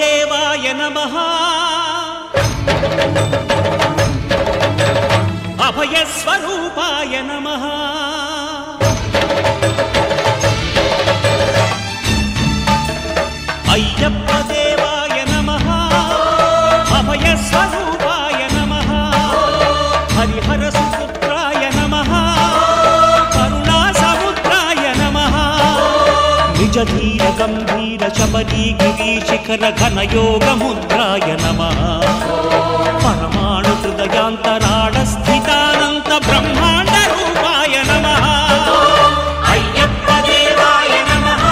देवाय नमः अभयस्वरूपाय नमः अय्यप्प देवाय नमः अभयस्वरूपाय नमः हरिहरसुपुत्राय नमः करुणासमुद्राय नमः निजधीर गंभीर शबरी गिरिशिखर घनयोगमुद्राय नमः परमाणु हृदयांतराळ स्थितानंत ब्रह्मांड रूपाय नमः अय्यप्प देवाय नमः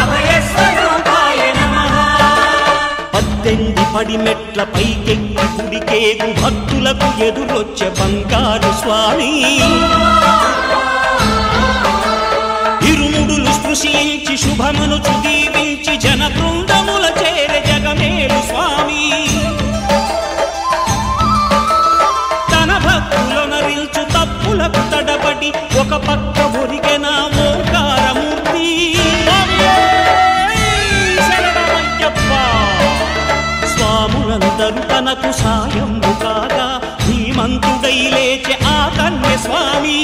अभयस्वरूपाय नमः पद्दెండి పడిమెట్ల పైకెక్కి గుడికేగు భక్తులకు ఎదురొచ్చే బంగారు స్వామి ఇరుముడులు స్పృశించి శుభమును దీవించి జన బృందముల చేరే జగమేలు స్వామి తన భక్తులను రిల్చు తప్పులకు తడబడి ఒక పక్క ఒరిగెన ఓంకారమూర్తి స్వాములందరూ తనకు సాయము కాగా ధీమంతుడై లేచే ఆ కన్య స్వామి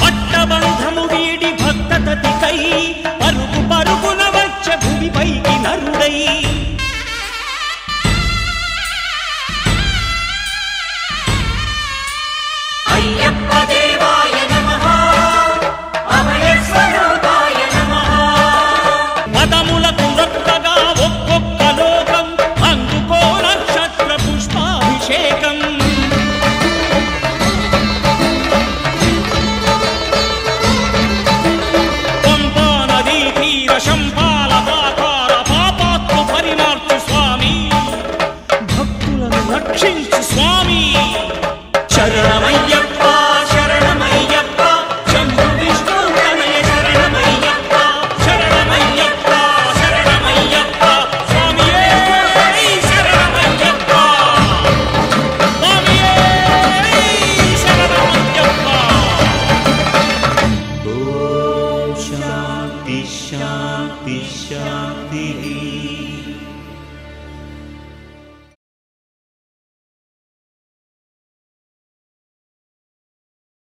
పట్టబంధము వీడి భక్తతతికై పరుగు పరుగున వచ్చే భూమిపైకి నరుడై అయ్యప్ప దేవాయ నమః అభయస్వరూపాయ నమః పదములకు రక్తగా ఒక్కొక్క లోకం అందుకో నక్షత్ర పుష్పాభిషేకం పంపా నదీ తీర శంపాల ఆకార పాపాత్మ పరిమార్చు స్వామి భక్తులను రక్షించు స్వామి శరణమయ్యప్ప శరణమయ్యప్ప శంభు విష్ణు తనయ శరణమయ్యప్ప శరణమయ్యప్ప శరణమయ్యప్ప స్వామియే శరణమయ్యప్ప స్వామియే శరణమయ్యప్ప ఓం శాంతి శాంతి శాంతి